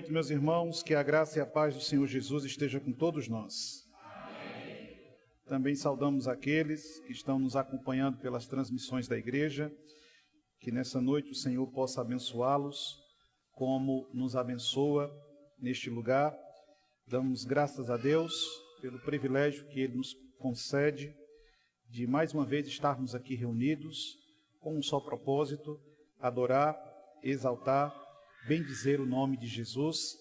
noite, meus irmãos, que a graça e a paz do Senhor Jesus esteja com todos nós. Amém. Também saudamos aqueles que estão nos acompanhando pelas transmissões da igreja, que nessa noite o Senhor possa abençoá-los, como nos abençoa neste lugar. Damos graças a Deus pelo privilégio que Ele nos concede de mais uma vez estarmos aqui reunidos com um só propósito: adorar, exaltar, bendizer o nome de Jesus,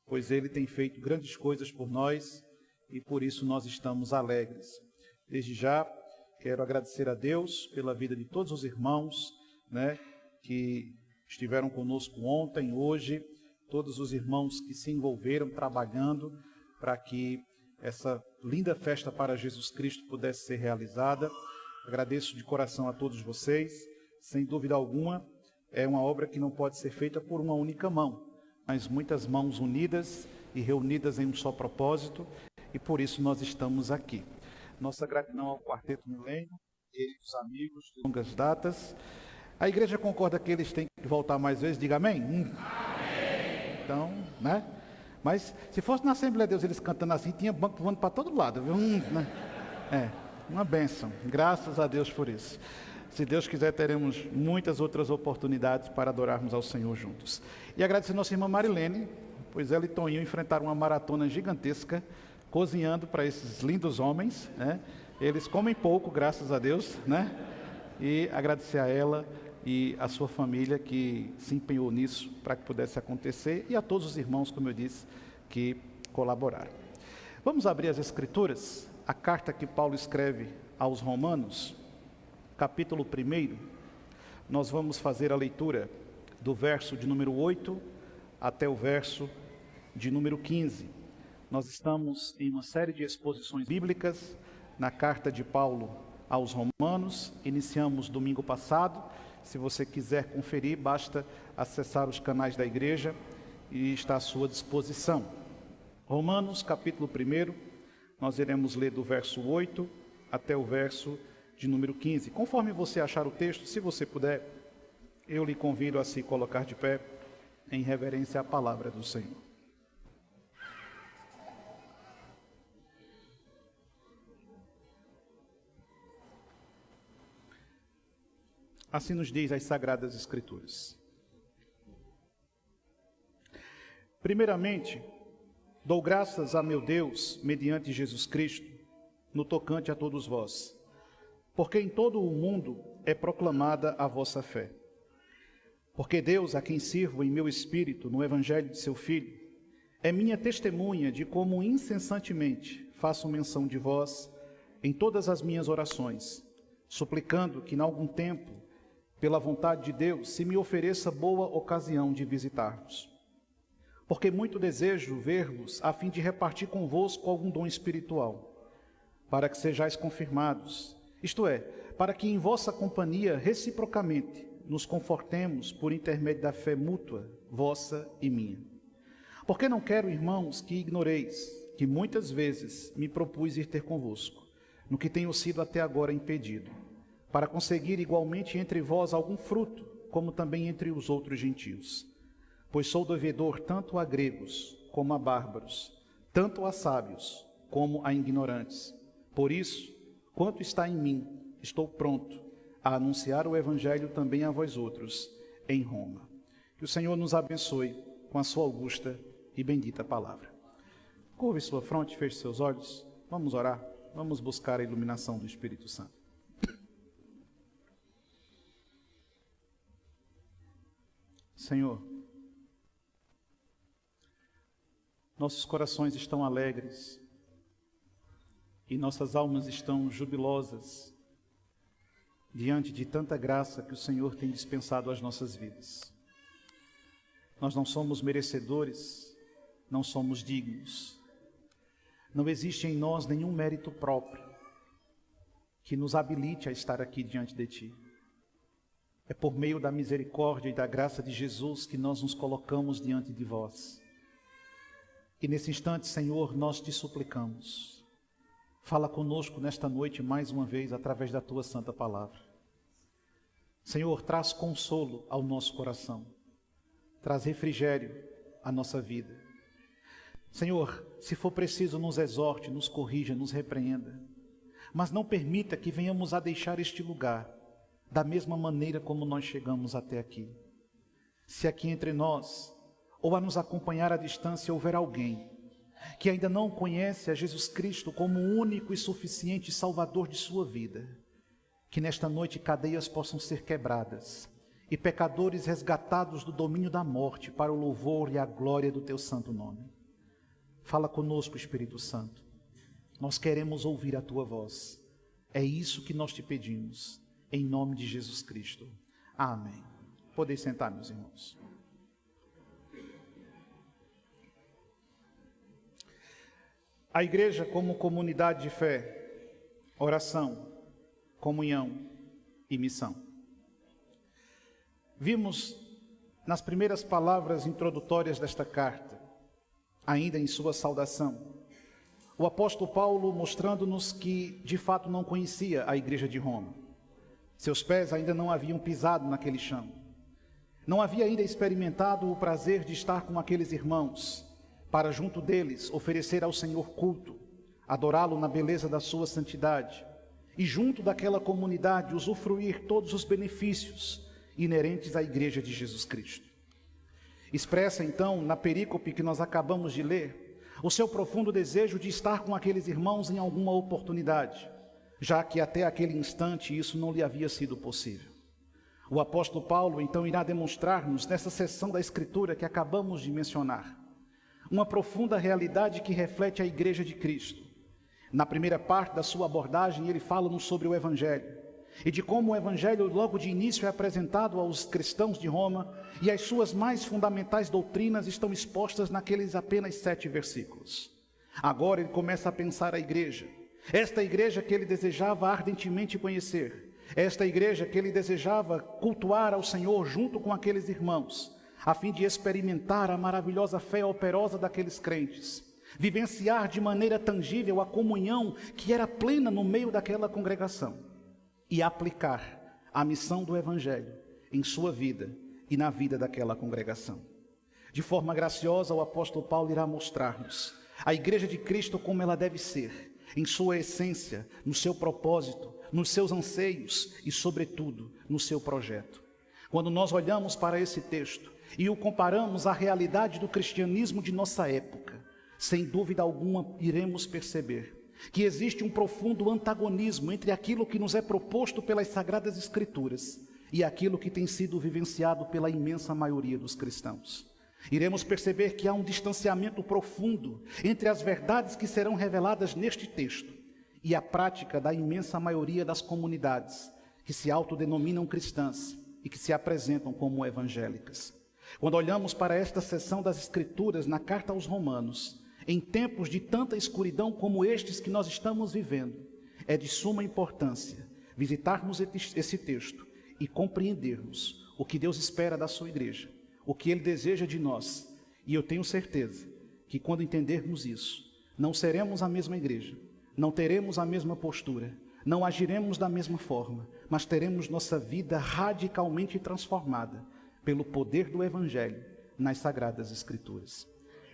pois Ele tem feito grandes coisas por nós e por isso nós estamos alegres. Desde já, quero agradecer a Deus pela vida de todos os irmãos, que estiveram conosco ontem, hoje, todos os irmãos que se envolveram trabalhando para que essa linda festa para Jesus Cristo pudesse ser realizada. Agradeço de coração a todos vocês. Sem dúvida alguma, é uma obra que não pode ser feita por uma única mão, mas muitas mãos unidas e reunidas em um só propósito, e por isso nós estamos aqui. Nossa gratidão ao Quarteto Milênio, queridos amigos de longas datas. A igreja concorda que eles têm que voltar mais vezes? Diga amém? Amém. Então, Mas se fosse na Assembleia de Deus eles cantando assim, tinha banco voando para todo lado, viu? Uma bênção. Graças a Deus por isso. Se Deus quiser, teremos muitas outras oportunidades para adorarmos ao Senhor juntos. E agradecer a nossa irmã Marilene, pois ela e Toninho enfrentaram uma maratona gigantesca, cozinhando para esses lindos homens, Eles comem pouco, graças a Deus, E agradecer a ela e a sua família que se empenhou nisso para que pudesse acontecer, e a todos os irmãos, como eu disse, que colaboraram. Vamos abrir as Escrituras, a carta que Paulo escreve aos Romanos, capítulo 1. Nós vamos fazer a leitura do verso de número 8 até o verso de número 15. Nós estamos em uma série de exposições bíblicas na carta de Paulo aos Romanos. Iniciamos domingo passado. Se você quiser conferir, basta acessar os canais da igreja e está à sua disposição. Romanos, capítulo 1, nós iremos ler do verso 8 até o verso de número 15. Conforme você achar o texto, se você puder, eu lhe convido a se colocar de pé em reverência à palavra do Senhor. Assim nos diz as Sagradas Escrituras. Primeiramente, dou graças a meu Deus, mediante Jesus Cristo, no tocante a todos vós, porque em todo o mundo é proclamada a vossa fé. Porque Deus, a quem sirvo em meu espírito no Evangelho de seu Filho, é minha testemunha de como incessantemente faço menção de vós em todas as minhas orações, suplicando que, em algum tempo, pela vontade de Deus, se me ofereça boa ocasião de visitar-vos. Porque muito desejo ver-vos, a fim de repartir convosco algum dom espiritual, para que sejais confirmados, isto é, para que em vossa companhia, reciprocamente, nos confortemos por intermédio da fé mútua, vossa e minha. Porque não quero, irmãos, que ignoreis que muitas vezes me propus ir ter convosco, no que tenho sido até agora impedido, para conseguir igualmente entre vós algum fruto, como também entre os outros gentios. Pois sou devedor tanto a gregos como a bárbaros, tanto a sábios como a ignorantes. Por isso, quanto está em mim, estou pronto a anunciar o Evangelho também a vós outros em Roma. Que o Senhor nos abençoe com a sua augusta e bendita palavra. Curve sua fronte, feche seus olhos, vamos orar, vamos buscar a iluminação do Espírito Santo. Senhor, nossos corações estão alegres e nossas almas estão jubilosas diante de tanta graça que o Senhor tem dispensado às nossas vidas. Nós não somos merecedores, não somos dignos. Não existe em nós nenhum mérito próprio que nos habilite a estar aqui diante de Ti. É por meio da misericórdia e da graça de Jesus que nós nos colocamos diante de vós. E nesse instante, Senhor, nós te suplicamos. Fala conosco nesta noite mais uma vez através da Tua santa palavra. Senhor, traz consolo ao nosso coração. Traz refrigério a nossa vida. Senhor, se for preciso, nos exorte, nos corrija, nos repreenda, mas não permita que venhamos a deixar este lugar da mesma maneira como nós chegamos até aqui. Se aqui entre nós, ou a nos acompanhar à distância, houver alguém que ainda não conhece a Jesus Cristo como o único e suficiente Salvador de sua vida, que nesta noite cadeias possam ser quebradas e pecadores resgatados do domínio da morte para o louvor e a glória do teu santo nome. Fala conosco, Espírito Santo. Nós queremos ouvir a tua voz. É isso que nós te pedimos, em nome de Jesus Cristo. Amém. Podem sentar, meus irmãos. A igreja como comunidade de fé, oração, comunhão e missão. Vimos nas primeiras palavras introdutórias desta carta, ainda em sua saudação, o apóstolo Paulo mostrando-nos que de fato não conhecia a igreja de Roma. Seus pés ainda não haviam pisado naquele chão. Não havia ainda experimentado o prazer de estar com aqueles irmãos, para junto deles oferecer ao Senhor culto, adorá-lo na beleza da sua santidade, e junto daquela comunidade usufruir todos os benefícios inerentes à igreja de Jesus Cristo. Expressa então, na perícope que nós acabamos de ler, o seu profundo desejo de estar com aqueles irmãos em alguma oportunidade, já que até aquele instante isso não lhe havia sido possível. O apóstolo Paulo então irá demonstrar-nos nessa seção da Escritura que acabamos de mencionar, uma profunda realidade que reflete a igreja de Cristo. Na primeira parte da sua abordagem, ele fala-nos sobre o Evangelho, e de como o Evangelho logo de início é apresentado aos cristãos de Roma, e as suas mais fundamentais doutrinas estão expostas naqueles apenas 7 versículos. Agora ele começa a pensar a igreja, esta igreja que ele desejava ardentemente conhecer, esta igreja que ele desejava cultuar ao Senhor junto com aqueles irmãos, a fim de experimentar a maravilhosa fé operosa daqueles crentes, vivenciar de maneira tangível a comunhão que era plena no meio daquela congregação e aplicar a missão do Evangelho em sua vida e na vida daquela congregação. De forma graciosa, o apóstolo Paulo irá mostrar-nos a igreja de Cristo como ela deve ser, em sua essência, no seu propósito, nos seus anseios e, sobretudo, no seu projeto. Quando nós olhamos para esse texto e o comparamos à realidade do cristianismo de nossa época, sem dúvida alguma iremos perceber que existe um profundo antagonismo entre aquilo que nos é proposto pelas Sagradas Escrituras e aquilo que tem sido vivenciado pela imensa maioria dos cristãos. Iremos perceber que há um distanciamento profundo entre as verdades que serão reveladas neste texto e a prática da imensa maioria das comunidades que se autodenominam cristãs e que se apresentam como evangélicas. Quando olhamos para esta seção das Escrituras na carta aos Romanos, em tempos de tanta escuridão como estes que nós estamos vivendo, é de suma importância visitarmos esse texto e compreendermos o que Deus espera da sua igreja, o que Ele deseja de nós. E eu tenho certeza que quando entendermos isso, não seremos a mesma igreja, não teremos a mesma postura, não agiremos da mesma forma, mas teremos nossa vida radicalmente transformada pelo poder do Evangelho nas Sagradas Escrituras.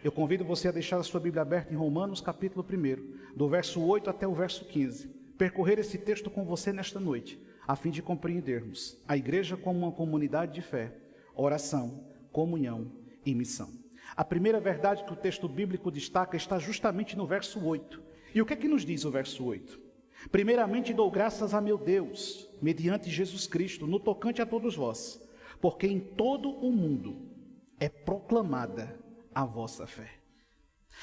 Eu convido você a deixar a sua Bíblia aberta em Romanos capítulo 1, do verso 8 até o verso 15. Percorrer esse texto com você nesta noite, a fim de compreendermos a igreja como uma comunidade de fé, oração, comunhão e missão. A primeira verdade que o texto bíblico destaca está justamente no verso 8. E o que é que nos diz o verso 8? Primeiramente dou graças a meu Deus, mediante Jesus Cristo, no tocante a todos vós, porque em todo o mundo é proclamada a vossa fé.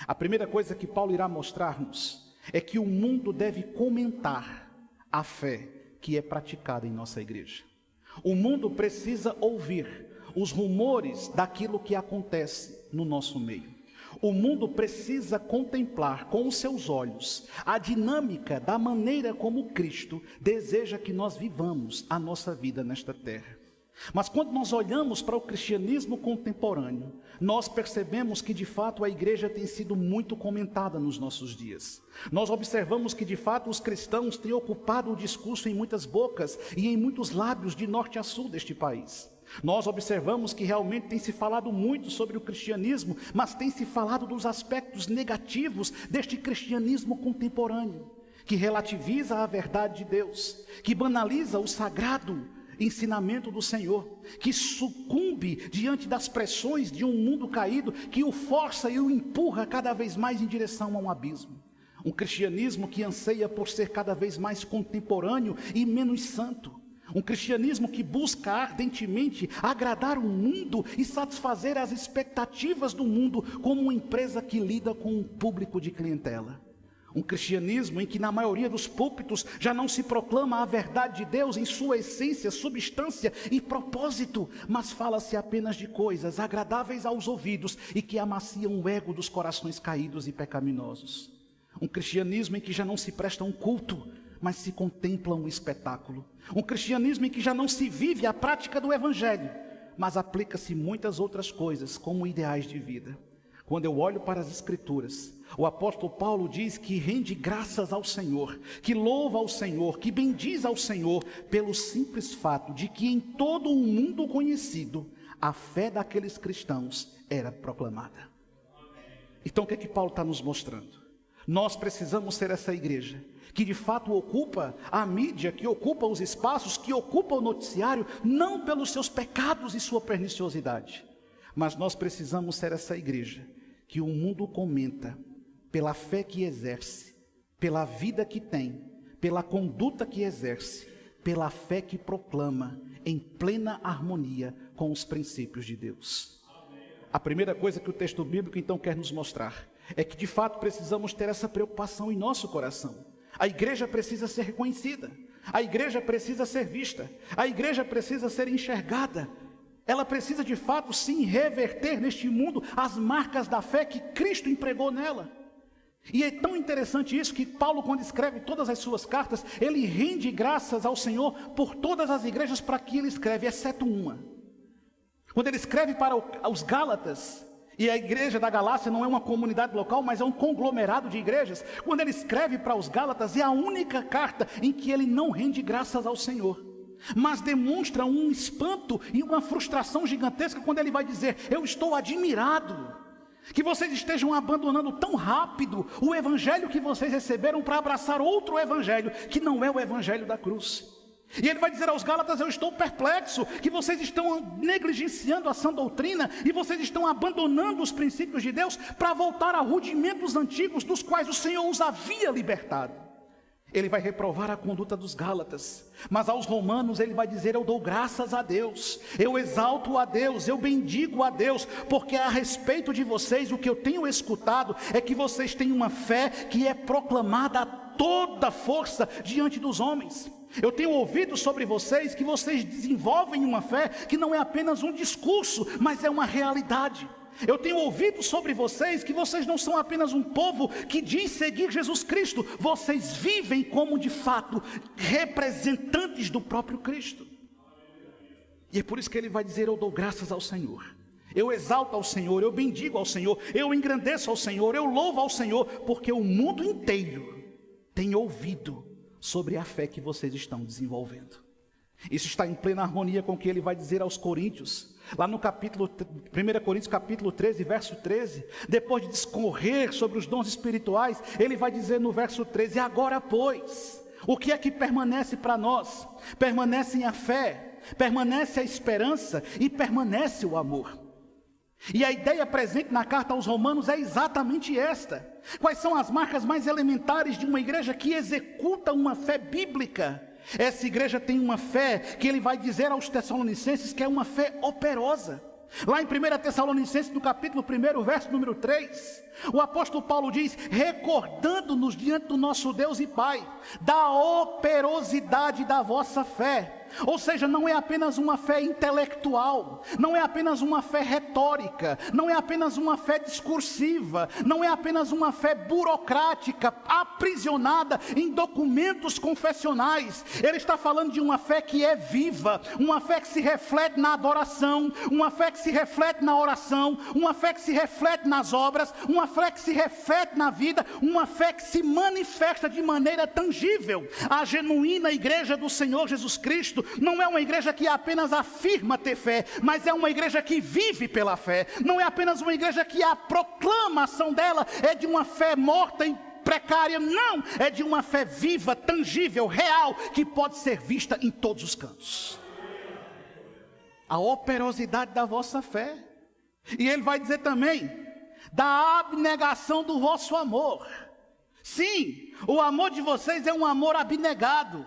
A primeira coisa que Paulo irá mostrar-nos é que o mundo deve comentar a fé que é praticada em nossa igreja. O mundo precisa ouvir os rumores daquilo que acontece no nosso meio. O mundo precisa contemplar com os seus olhos a dinâmica da maneira como Cristo deseja que nós vivamos a nossa vida nesta terra. Mas quando nós olhamos para o cristianismo contemporâneo, nós percebemos que de fato a igreja tem sido muito comentada nos nossos dias. Nós observamos que de fato os cristãos têm ocupado o discurso em muitas bocas e em muitos lábios de norte a sul deste país. Nós observamos que realmente tem se falado muito sobre o cristianismo, mas tem se falado dos aspectos negativos deste cristianismo contemporâneo, que relativiza a verdade de Deus, que banaliza o sagrado ensinamento do Senhor, que sucumbe diante das pressões de um mundo caído, que o força e o empurra cada vez mais em direção a um abismo. Um cristianismo que anseia por ser cada vez mais contemporâneo e menos santo. Um cristianismo que busca ardentemente agradar o mundo e satisfazer as expectativas do mundo como uma empresa que lida com um público de clientela. Um cristianismo em que na maioria dos púlpitos já não se proclama a verdade de Deus em sua essência, substância e propósito, mas fala-se apenas de coisas agradáveis aos ouvidos e que amaciam o ego dos corações caídos e pecaminosos. Um cristianismo em que já não se presta um culto, mas se contempla um espetáculo. Um cristianismo em que já não se vive a prática do evangelho, mas aplica-se muitas outras coisas como ideais de vida. Quando eu olho para as Escrituras, o apóstolo Paulo diz que rende graças ao Senhor, que louva ao Senhor, que bendiz ao Senhor, pelo simples fato de que em todo o mundo conhecido, a fé daqueles cristãos era proclamada. Então o que é que Paulo está nos mostrando? Nós precisamos ser essa igreja que de fato ocupa a mídia, que ocupa os espaços, que ocupa o noticiário, não pelos seus pecados e sua perniciosidade, mas nós precisamos ser essa igreja que o mundo comenta pela fé que exerce, pela vida que tem, pela conduta que exerce, pela fé que proclama em plena harmonia com os princípios de Deus. A primeira coisa que o texto bíblico então quer nos mostrar é que de fato precisamos ter essa preocupação em nosso coração. A igreja precisa ser reconhecida, a igreja precisa ser vista, a igreja precisa ser enxergada. Ela precisa de fato sim reverter neste mundo as marcas da fé que Cristo empregou nela. E é tão interessante isso que Paulo, quando escreve todas as suas cartas, ele rende graças ao Senhor por todas as igrejas para que ele escreve, exceto uma. Quando ele escreve para os Gálatas, e a igreja da Galácia não é uma comunidade local, mas é um conglomerado de igrejas. Quando ele escreve para os Gálatas, é a única carta em que ele não rende graças ao Senhor, mas demonstra um espanto e uma frustração gigantesca quando ele vai dizer: eu estou admirado que vocês estejam abandonando tão rápido o evangelho que vocês receberam para abraçar outro evangelho, que não é o evangelho da cruz. E ele vai dizer aos Gálatas: eu estou perplexo que vocês estão negligenciando a sã doutrina e vocês estão abandonando os princípios de Deus para voltar a rudimentos antigos dos quais o Senhor os havia libertado. Ele vai reprovar a conduta dos Gálatas, mas aos romanos ele vai dizer: eu dou graças a Deus, eu exalto a Deus, eu bendigo a Deus, porque a respeito de vocês o que eu tenho escutado é que vocês têm uma fé que é proclamada a toda força diante dos homens. Eu tenho ouvido sobre vocês que vocês desenvolvem uma fé que não é apenas um discurso, mas é uma realidade. Eu tenho ouvido sobre vocês que vocês não são apenas um povo que diz seguir Jesus Cristo, vocês vivem como de fato representantes do próprio Cristo. E é por isso que ele vai dizer: eu dou graças ao Senhor, eu exalto ao Senhor, eu bendigo ao Senhor, eu engrandeço ao Senhor, eu louvo ao Senhor, porque o mundo inteiro tem ouvido sobre a fé que vocês estão desenvolvendo. Isso está em plena harmonia com o que ele vai dizer aos coríntios, lá no capítulo 1 Coríntios capítulo 13, verso 13, depois de discorrer sobre os dons espirituais, ele vai dizer no verso 13: agora pois, o que é que permanece para nós? Permanecem a fé, permanece a esperança e permanece o amor. E a ideia presente na carta aos Romanos é exatamente esta. Quais são as marcas mais elementares de uma igreja que executa uma fé bíblica? Essa igreja tem uma fé que ele vai dizer aos Tessalonicenses que é uma fé operosa. Lá em 1 Tessalonicenses, no capítulo 1, verso número 3, o apóstolo Paulo diz: recordando-nos diante do nosso Deus e Pai da operosidade da vossa fé. Ou seja, não é apenas uma fé intelectual, não é apenas uma fé retórica, não é apenas uma fé discursiva, não é apenas uma fé burocrática, aprisionada em documentos confessionais. Ele está falando de uma fé que é viva, uma fé que se reflete na adoração, uma fé que se reflete na oração, uma fé que se reflete nas obras, uma fé que se reflete na vida, uma fé que se manifesta de maneira tangível. A genuína igreja do Senhor Jesus Cristo Cristo não é uma igreja que apenas afirma ter fé, mas é uma igreja que vive pela fé. Não é apenas uma igreja que a proclamação dela é de uma fé morta e precária, não, é de uma fé viva, tangível, real, que pode ser vista em todos os cantos. A operosidade da vossa fé. E ele vai dizer também, da abnegação do vosso amor. Sim, o amor de vocês é um amor abnegado.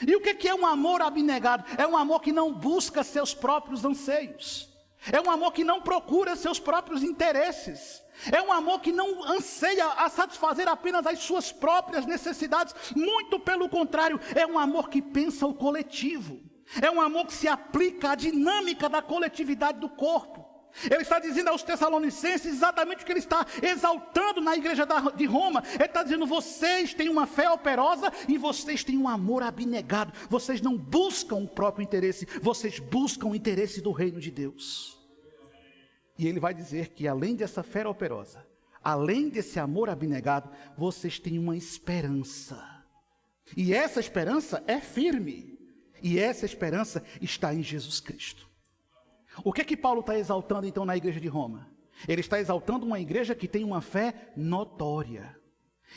E o que é um amor abnegado? É um amor que não busca seus próprios anseios. É um amor que não procura seus próprios interesses. É um amor que não anseia a satisfazer apenas as suas próprias necessidades. Muito pelo contrário, é um amor que pensa o coletivo. É um amor que se aplica à dinâmica da coletividade do corpo. Ele está dizendo aos Tessalonicenses exatamente o que ele está exaltando na igreja de Roma. Ele está dizendo, vocês têm uma fé operosa e vocês têm um amor abnegado. Vocês não buscam o próprio interesse, vocês buscam o interesse do reino de Deus. E ele vai dizer que além dessa fé operosa, além desse amor abnegado, vocês têm uma esperança. E essa esperança é firme. E essa esperança está em Jesus Cristo. O que Paulo está exaltando então na igreja de Roma? Ele está exaltando uma igreja que tem uma fé notória.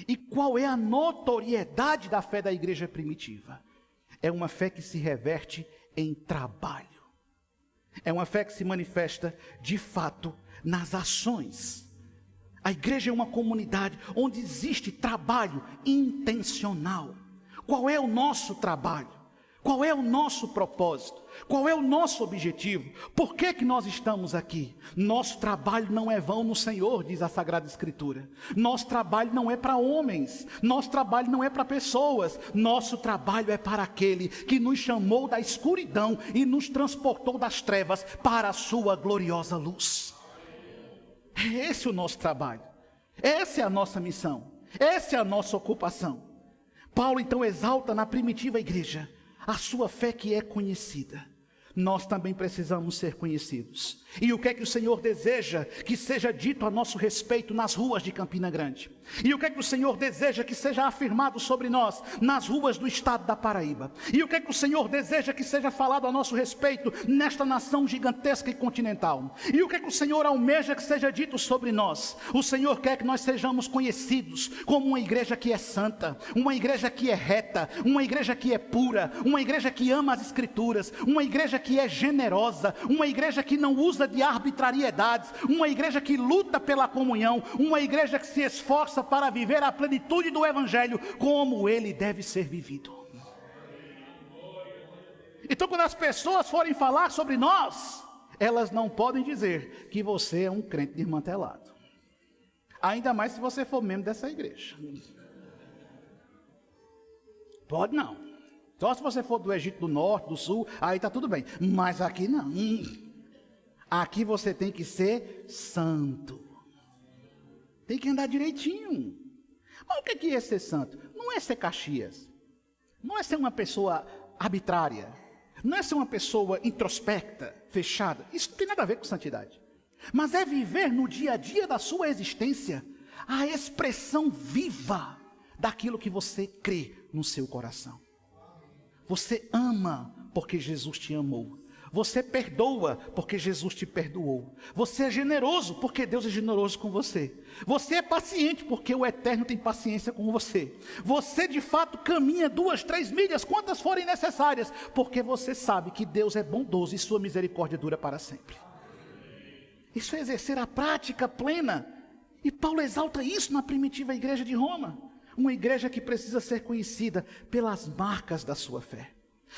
E qual é a notoriedade da fé da igreja primitiva? É uma fé que se reverte em trabalho. É uma fé que se manifesta de fato nas ações. A igreja é uma comunidade onde existe trabalho intencional. Qual é o nosso trabalho? Qual é o nosso propósito? Qual é o nosso objetivo? Por que nós estamos aqui? Nosso trabalho não é vão no Senhor, diz a Sagrada Escritura. Nosso trabalho não é para homens. Nosso trabalho não é para pessoas. Nosso trabalho é para aquele que nos chamou da escuridão e nos transportou das trevas para a sua gloriosa luz. É esse o nosso trabalho. Essa é a nossa missão. Essa é a nossa ocupação. Paulo então exalta na primitiva igreja a sua fé que é conhecida. Nós também precisamos ser conhecidos. E o que é que o Senhor deseja que seja dito a nosso respeito nas ruas de Campina Grande? E o que é que o Senhor deseja que seja afirmado sobre nós nas ruas do estado da Paraíba? E o que é que o Senhor deseja que seja falado a nosso respeito nesta nação gigantesca e continental? E o que é que o Senhor almeja que seja dito sobre nós? O Senhor quer que nós sejamos conhecidos como uma igreja que é santa, uma igreja que é reta, uma igreja que é pura, uma igreja que ama as Escrituras, uma igreja que é generosa, uma igreja que não usa de arbitrariedades, uma igreja que luta pela comunhão, uma igreja que se esforça para viver a plenitude do Evangelho como ele deve ser vivido. Então, quando as pessoas forem falar sobre nós, elas não podem dizer que você é um crente desmantelado. Ainda mais se você for membro dessa igreja. Pode não. Só se você for do Egito do Norte, do Sul, aí está tudo bem. Mas aqui não. Aqui você tem que ser santo. Tem que andar direitinho. Mas o que é ser santo? Não é ser Caxias. Não é ser uma pessoa arbitrária. Não é ser uma pessoa introspecta, fechada. Isso não tem nada a ver com santidade. Mas é viver no dia a dia da sua existência a expressão viva daquilo que você crê no seu coração. Você ama porque Jesus te amou. Você perdoa porque Jesus te perdoou. Você é generoso porque Deus é generoso com você. Você é paciente porque o Eterno tem paciência com você. Você de fato caminha 2, 3 milhas, quantas forem necessárias, porque você sabe que Deus é bondoso e sua misericórdia dura para sempre. Isso é exercer a prática plena. E Paulo exalta isso na primitiva igreja de Roma. Uma igreja que precisa ser conhecida pelas marcas da sua fé.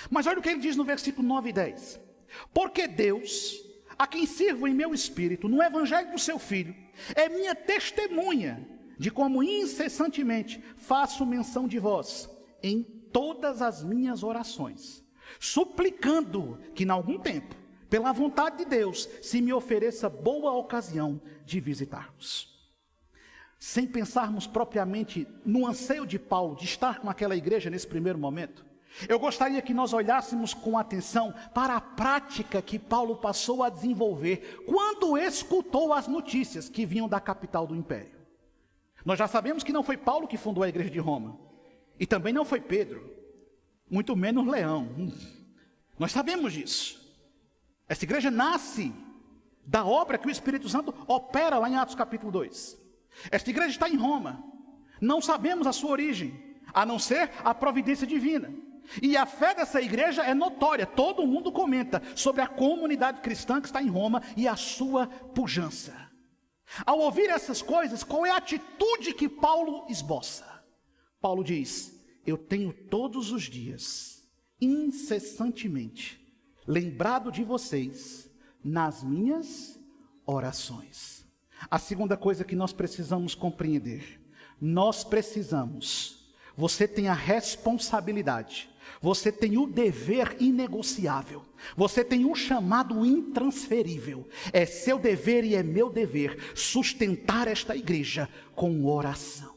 Mas olha o que ele diz no versículo 9 e 10. Porque Deus, a quem sirvo em meu espírito, no evangelho do seu Filho, é minha testemunha de como incessantemente faço menção de vós em todas as minhas orações, suplicando que, em algum tempo, pela vontade de Deus, se me ofereça boa ocasião de visitar-vos. Sem pensarmos propriamente no anseio de Paulo de estar com aquela igreja nesse primeiro momento, eu gostaria que nós olhássemos com atenção para a prática que Paulo passou a desenvolver quando escutou as notícias que vinham da capital do império. Nós já sabemos que não foi Paulo que fundou a igreja de Roma, e também não foi Pedro, muito menos Leão. Nós sabemos disso. Essa igreja nasce da obra que o Espírito Santo opera lá em Atos capítulo 2. Esta igreja está em Roma. Não sabemos a sua origem, a não ser a providência divina. E a fé dessa igreja é notória. Todo mundo comenta sobre a comunidade cristã que está em Roma e a sua pujança. Ao ouvir essas coisas, qual é a atitude que Paulo esboça? Paulo diz: eu tenho todos os dias, incessantemente, lembrado de vocês nas minhas orações. A segunda coisa que nós precisamos compreender, você tem a responsabilidade, você tem o dever inegociável, você tem um chamado intransferível. É seu dever e é meu dever sustentar esta igreja com oração.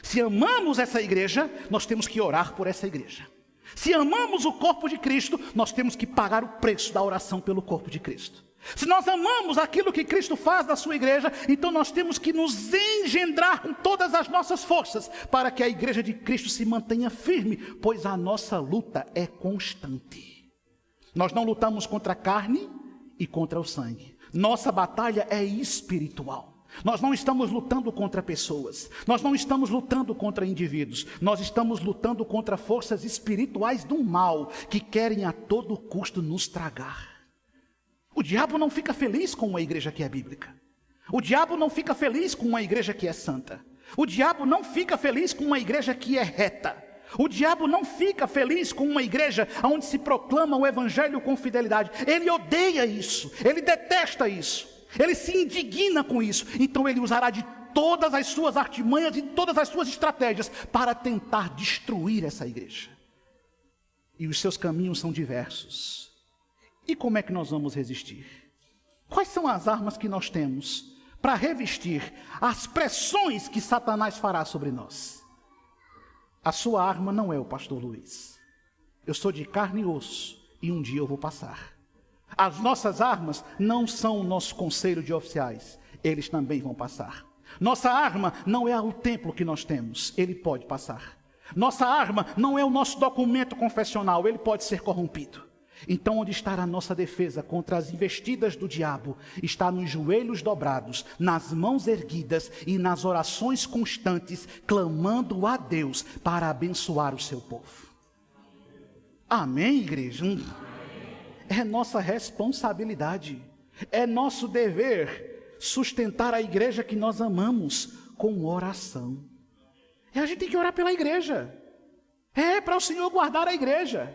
Se amamos essa igreja, nós temos que orar por essa igreja. Se amamos o corpo de Cristo, nós temos que pagar o preço da oração pelo corpo de Cristo. Se nós amamos aquilo que Cristo faz na sua igreja, então nós temos que nos engendrar com todas as nossas forças, para que a igreja de Cristo se mantenha firme, pois a nossa luta é constante. Nós não lutamos contra a carne e contra o sangue. Nossa batalha é espiritual. Nós não estamos lutando contra pessoas, nós não estamos lutando contra indivíduos, nós estamos lutando contra forças espirituais do mal, que querem a todo custo nos tragar. O diabo não fica feliz com uma igreja que é bíblica. O diabo não fica feliz com uma igreja que é santa. O diabo não fica feliz com uma igreja que é reta. O diabo não fica feliz com uma igreja onde se proclama o evangelho com fidelidade. Ele odeia isso, ele detesta isso. Ele se indigna com isso, então ele usará de todas as suas artimanhas e todas as suas estratégias para tentar destruir essa igreja. E os seus caminhos são diversos. E como é que nós vamos resistir? Quais são as armas que nós temos para revestir as pressões que Satanás fará sobre nós? A sua arma não é o pastor Luiz. Eu sou de carne e osso e um dia eu vou passar. As nossas armas não são o nosso conselho de oficiais, eles também vão passar. Nossa arma não é o templo que nós temos, ele pode passar. Nossa arma não é o nosso documento confessional, ele pode ser corrompido. Então onde está a nossa defesa contra as investidas do diabo? Está nos joelhos dobrados, nas mãos erguidas e nas orações constantes, clamando a Deus para abençoar o seu povo. Amém, igreja? É nossa responsabilidade, é nosso dever sustentar a igreja que nós amamos com oração. E a gente tem que orar pela igreja, para o Senhor guardar a igreja.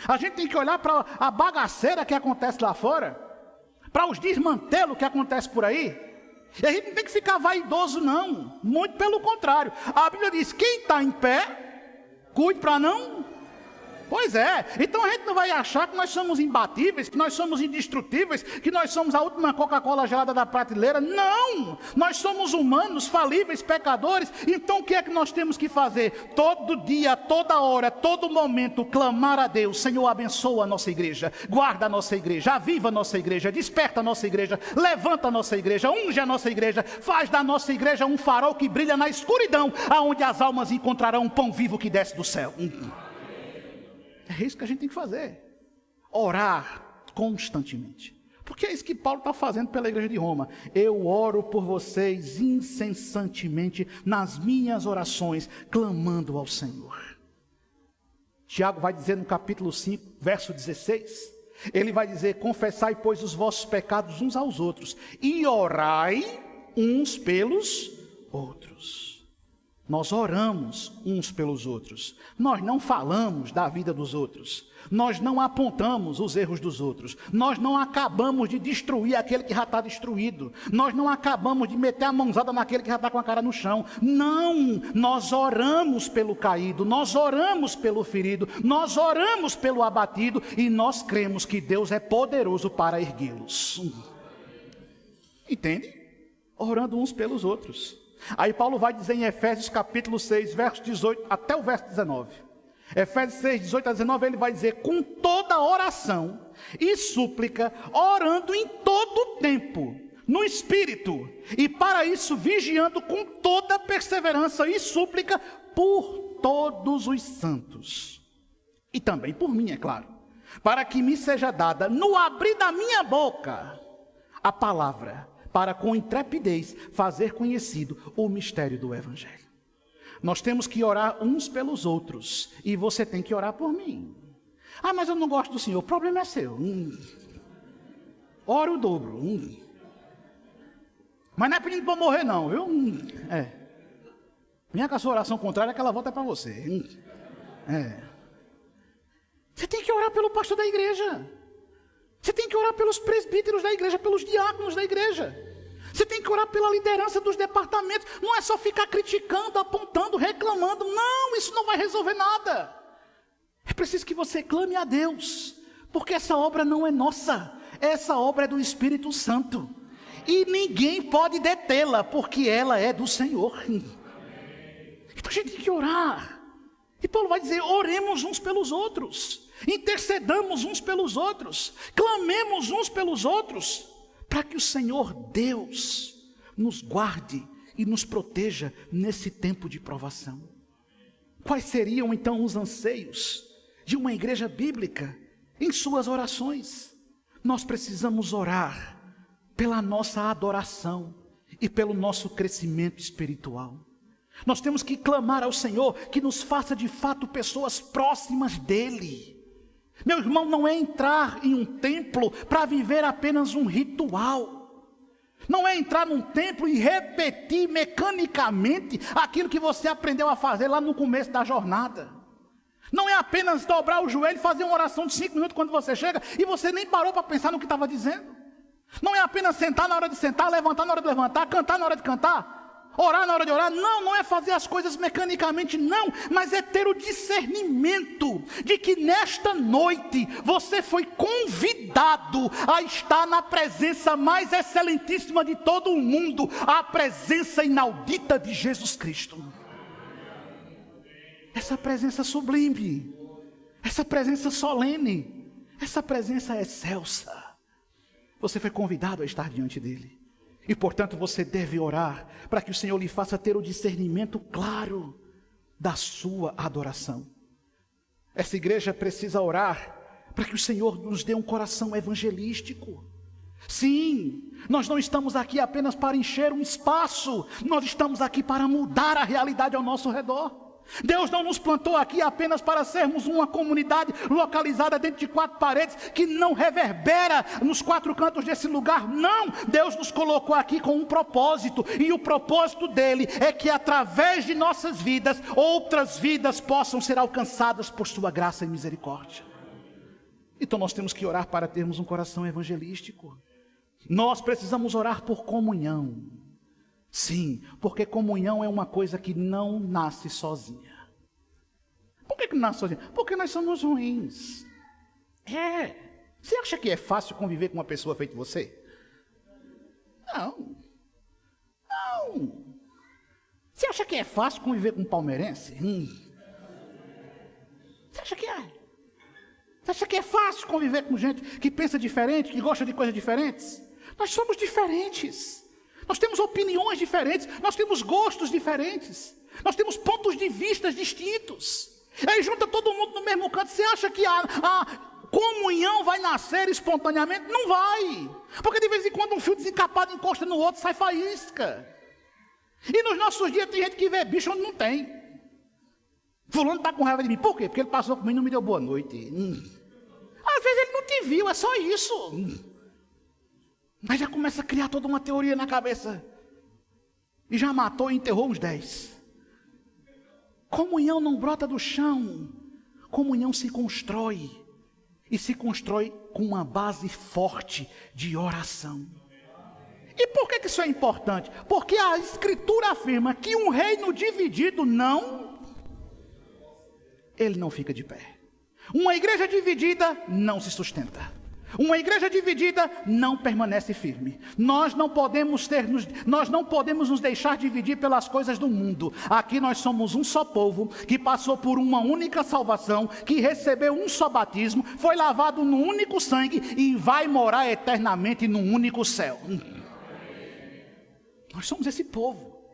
A gente tem que olhar para a bagaceira que acontece lá fora, para os desmantelos que acontece por aí, e a gente não tem que ficar vaidoso não, muito pelo contrário. A Bíblia diz, quem está em pé, cuide para não... Pois é, então a gente não vai achar que nós somos imbatíveis, que nós somos indestrutíveis, que nós somos a última Coca-Cola gelada da prateleira. Não, nós somos humanos, falíveis, pecadores. Então o que é que nós temos que fazer? Todo dia, toda hora, todo momento, clamar a Deus. Senhor, abençoa a nossa igreja, guarda a nossa igreja, aviva a nossa igreja, desperta a nossa igreja, levanta a nossa igreja, unge a nossa igreja, faz da nossa igreja um farol que brilha na escuridão, aonde as almas encontrarão um pão vivo que desce do céu. É isso que a gente tem que fazer, orar constantemente, porque é isso que Paulo está fazendo pela igreja de Roma. Eu oro por vocês incessantemente nas minhas orações, clamando ao Senhor. Tiago vai dizer no capítulo 5, verso 16, ele vai dizer, confessai pois os vossos pecados uns aos outros, e orai uns pelos outros. Nós oramos uns pelos outros, nós não falamos da vida dos outros, nós não apontamos os erros dos outros, nós não acabamos de destruir aquele que já está destruído, nós não acabamos de meter a mãozada naquele que já está com a cara no chão. Não, nós oramos pelo caído, nós oramos pelo ferido, nós oramos pelo abatido e nós cremos que Deus é poderoso para erguê-los. Entende? Orando uns pelos outros. Aí Paulo vai dizer em Efésios capítulo 6, verso 18 até o verso 19. Efésios 6, 18 a 19, ele vai dizer, com toda oração e súplica, orando em todo o tempo, no Espírito, e para isso vigiando com toda perseverança e súplica por todos os santos. E também por mim, é claro. para que me seja dada, no abrir da minha boca, a palavra, para com intrepidez fazer conhecido o mistério do Evangelho. Nós temos que orar uns pelos outros, e você tem que orar por mim. Ah, mas eu não gosto do Senhor, o problema é seu. Ora o dobro. Mas não é pedindo para morrer não, viu? Minha com a sua oração contrária, aquela volta é para você. Você tem que orar pelo pastor da igreja. Você tem que orar pelos presbíteros da igreja, pelos diáconos da igreja. Você tem que orar pela liderança dos departamentos. Não é só ficar criticando, apontando, reclamando. Não, isso não vai resolver nada. É preciso que você clame a Deus, porque essa obra não é nossa. Essa obra é do Espírito Santo. E ninguém pode detê-la, porque ela é do Senhor. Então a gente tem que orar. E Paulo vai dizer, oremos uns pelos outros. Intercedamos uns pelos outros. Clamemos uns pelos outros. Para que o Senhor Deus nos guarde e nos proteja nesse tempo de provação. Quais seriam então os anseios de uma igreja bíblica em suas orações? Nós precisamos orar pela nossa adoração e pelo nosso crescimento espiritual. Nós temos que clamar ao Senhor que nos faça de fato pessoas próximas dEle. Meu irmão, não é entrar em um templo para viver apenas um ritual. Não é entrar num templo e repetir mecanicamente aquilo que você aprendeu a fazer lá no começo da jornada. Não é apenas dobrar o joelho e fazer uma oração de 5 minutos quando você chega e você nem parou para pensar no que estava dizendo. Não é apenas sentar na hora de sentar, levantar na hora de levantar, cantar na hora de cantar, orar na hora de orar. Não, não é fazer as coisas mecanicamente, não. Mas é ter o discernimento de que nesta noite você foi convidado a estar na presença mais excelentíssima de todo o mundo, a presença inaudita de Jesus Cristo. Essa presença sublime, essa presença solene, essa presença excelsa. Você foi convidado a estar diante dele. E portanto você deve orar para que o Senhor lhe faça ter o discernimento claro da sua adoração. Essa igreja precisa orar para que o Senhor nos dê um coração evangelístico. Sim, nós não estamos aqui apenas para encher um espaço, nós estamos aqui para mudar a realidade ao nosso redor. Deus não nos plantou aqui apenas para sermos uma comunidade localizada dentro de 4 paredes, que não reverbera nos 4 cantos desse lugar. Não, Deus nos colocou aqui com um propósito, e o propósito dele é que através de nossas vidas, outras vidas possam ser alcançadas por sua graça e misericórdia. Então nós temos que orar para termos um coração evangelístico. Nós precisamos orar por comunhão. Sim, porque comunhão é uma coisa que não nasce sozinha. Por que não nasce sozinha? Porque nós somos ruins. Você acha que é fácil conviver com uma pessoa feita você? Não. Você acha que é fácil conviver com um palmeirense? Você acha que é? Você acha que é fácil conviver com gente que pensa diferente, que gosta de coisas diferentes? Nós somos diferentes. Nós temos opiniões diferentes, nós temos gostos diferentes, nós temos pontos de vista distintos. Aí junta todo mundo no mesmo canto. Você acha que a comunhão vai nascer espontaneamente? Não vai. Porque de vez em quando um fio desencapado encosta no outro, sai faísca. E nos nossos dias tem gente que vê bicho onde não tem. Fulano está com raiva de mim. Por quê? Porque ele passou comigo e não me deu boa noite. Às vezes ele não te viu, é só isso. Mas já começa a criar toda uma teoria na cabeça. E já matou e enterrou uns 10. Comunhão não brota do chão. Comunhão se constrói. E se constrói com uma base forte de oração. E por que isso é importante? Porque a Escritura afirma que um reino dividido ele não fica de pé. Uma igreja dividida não se sustenta. Uma igreja dividida não permanece firme. Nós não podemos nos deixar dividir pelas coisas do mundo. Aqui nós somos um só povo, que passou por uma única salvação, que recebeu um só batismo, foi lavado num único sangue e vai morar eternamente num único céu. Nós somos esse povo.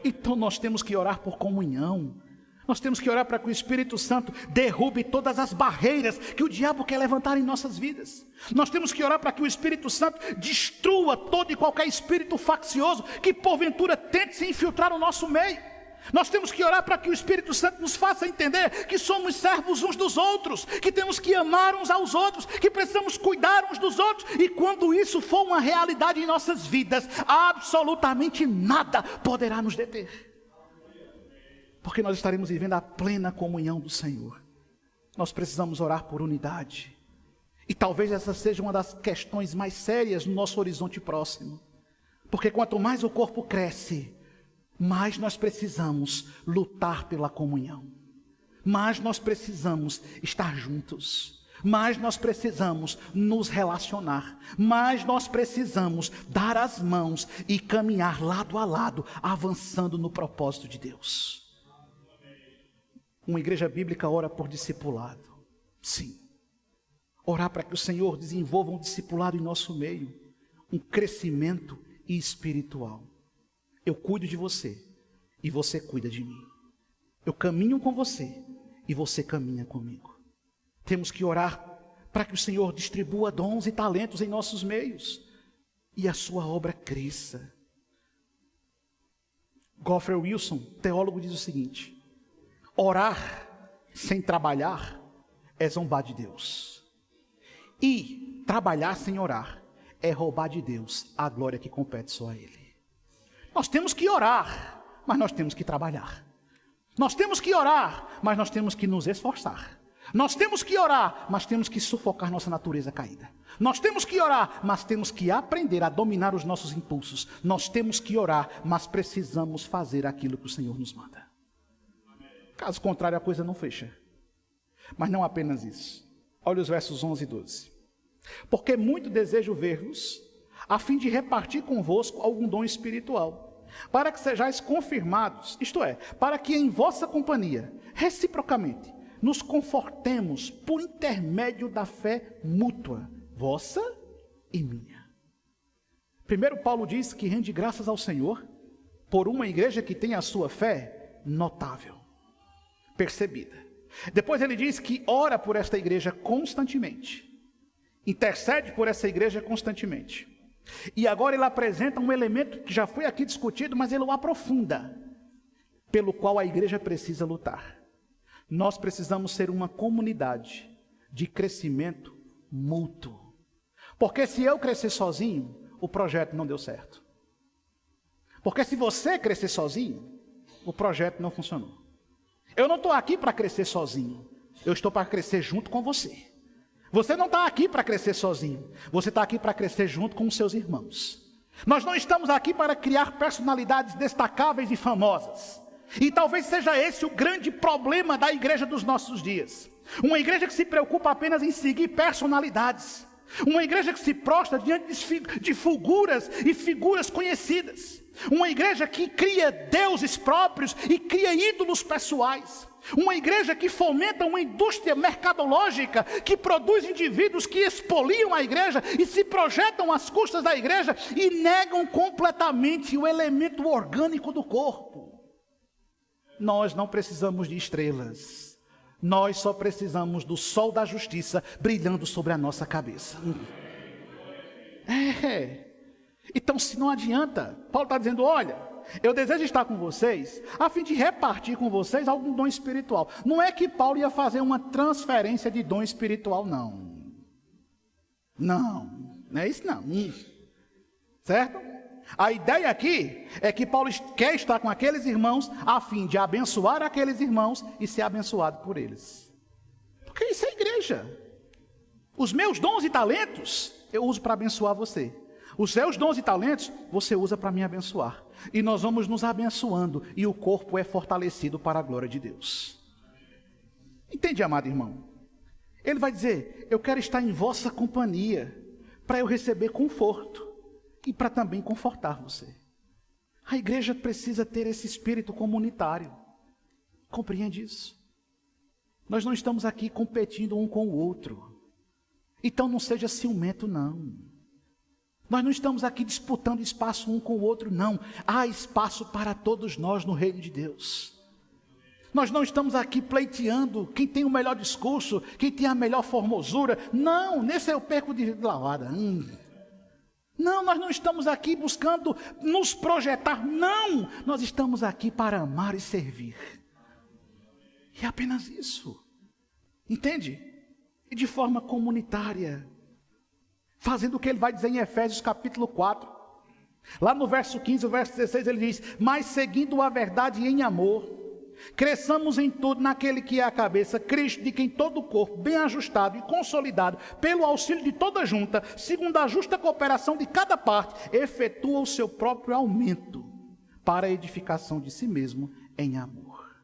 Então nós temos que orar por comunhão, Nós temos que orar para que o Espírito Santo derrube todas as barreiras que o diabo quer levantar em nossas vidas. Nós temos que orar para que o Espírito Santo destrua todo e qualquer espírito faccioso que porventura tente se infiltrar no nosso meio. Nós temos que orar para que o Espírito Santo nos faça entender que somos servos uns dos outros, que temos que amar uns aos outros, que precisamos cuidar uns dos outros. E quando isso for uma realidade em nossas vidas, absolutamente nada poderá nos deter. Porque nós estaremos vivendo a plena comunhão do Senhor. Nós precisamos orar por unidade. E talvez essa seja uma das questões mais sérias no nosso horizonte próximo. Porque quanto mais o corpo cresce, mais nós precisamos lutar pela comunhão. Mais nós precisamos estar juntos. Mais nós precisamos nos relacionar. Mais nós precisamos dar as mãos e caminhar lado a lado, avançando no propósito de Deus. Uma igreja bíblica ora por discipulado. Sim. Orar para que o Senhor desenvolva um discipulado em nosso meio. Um crescimento espiritual. Eu cuido de você e você cuida de mim. Eu caminho com você e você caminha comigo. Temos que orar para que o Senhor distribua dons e talentos em nossos meios e a sua obra cresça. Godfrey Wilson, teólogo, diz o seguinte: orar sem trabalhar é zombar de Deus. E trabalhar sem orar é roubar de Deus a glória que compete só a Ele. Nós temos que orar, mas nós temos que trabalhar. Nós temos que orar, mas nós temos que nos esforçar. Nós temos que orar, mas temos que sufocar nossa natureza caída. Nós temos que orar, mas temos que aprender a dominar os nossos impulsos. Nós temos que orar, mas precisamos fazer aquilo que o Senhor nos manda. Caso contrário, a coisa não fecha. Mas não apenas isso. Olha os versos 11 e 12. Porque muito desejo ver-vos, a fim de repartir convosco algum dom espiritual, para que sejais confirmados, isto é, para que em vossa companhia, reciprocamente, nos confortemos por intermédio da fé mútua, vossa e minha. Primeiro Paulo diz que rende graças ao Senhor por uma igreja que tem a sua fé notável, percebida. Depois ele diz que ora por esta igreja constantemente, intercede por essa igreja constantemente. E agora ele apresenta um elemento que já foi aqui discutido, mas ele o aprofunda, pelo qual a igreja precisa lutar. Nós precisamos ser uma comunidade de crescimento mútuo. Porque se eu crescer sozinho, o projeto não deu certo. Porque se você crescer sozinho, o projeto não funcionou. Eu não estou aqui para crescer sozinho. Eu estou para crescer junto com você. Você não está aqui para crescer sozinho. Você está aqui para crescer junto com os seus irmãos. Nós não estamos aqui para criar personalidades destacáveis e famosas. E talvez seja esse o grande problema da igreja dos nossos dias. Uma igreja que se preocupa apenas em seguir personalidades. Uma igreja que se prostra diante de figuras e figuras conhecidas. Uma igreja que cria deuses próprios e cria ídolos pessoais. Uma igreja que fomenta uma indústria mercadológica que produz indivíduos que expoliam a igreja e se projetam às custas da igreja e negam completamente o elemento orgânico do corpo. Nós não precisamos de estrelas. Nós só precisamos do sol da justiça brilhando sobre a nossa cabeça. Então, se não adianta, Paulo está dizendo, olha, eu desejo estar com vocês, a fim de repartir com vocês algum dom espiritual. Não é que Paulo ia fazer uma transferência de dom espiritual, não. Não é isso não. Certo? A ideia aqui é que Paulo quer estar com aqueles irmãos a fim de abençoar aqueles irmãos e ser abençoado por eles. Porque isso é igreja. Os meus dons e talentos eu uso para abençoar você. Os seus dons e talentos você usa para me abençoar. E nós vamos nos abençoando e o corpo é fortalecido para a glória de Deus. Entende, amado irmão? Ele vai dizer, eu quero estar em vossa companhia para eu receber conforto e para também confortar você. A igreja precisa ter esse espírito comunitário. Compreende isso? Nós não estamos aqui competindo um com o outro. Então não seja ciumento, não. Nós não estamos aqui disputando espaço um com o outro, não. Há espaço para todos nós no reino de Deus. Nós não estamos aqui pleiteando quem tem o melhor discurso, quem tem a melhor formosura. Não, nesse é o perco de lavada. Não, nós não estamos aqui buscando nos projetar. Não, nós estamos aqui para amar e servir. E é apenas isso. Entende? E de forma comunitária. Fazendo o que ele vai dizer em Efésios capítulo 4. Lá no verso 15, o verso 16, ele diz: mas seguindo a verdade em amor, cresçamos em tudo naquele que é a cabeça, Cristo, de quem todo o corpo, bem ajustado e consolidado, pelo auxílio de toda junta, segundo a justa cooperação de cada parte, efetua o seu próprio aumento, para a edificação de si mesmo em amor.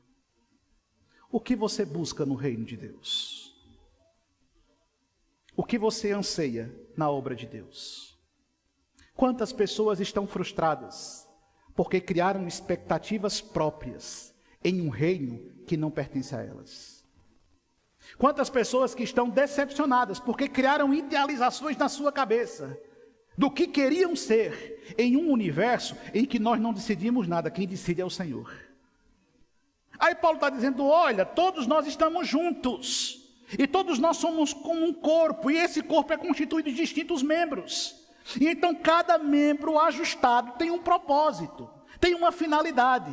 O que você busca no reino de Deus? O que você anseia na obra de Deus? Quantas pessoas estão frustradas porque criaram expectativas próprias em um reino que não pertence a elas? Quantas pessoas que estão decepcionadas porque criaram idealizações na sua cabeça do que queriam ser em um universo em que nós não decidimos nada, quem decide é o Senhor. Aí Paulo está dizendo: olha, todos nós estamos juntos e todos nós somos como um corpo, e esse corpo é constituído de distintos membros. E então cada membro ajustado tem um propósito, tem uma finalidade.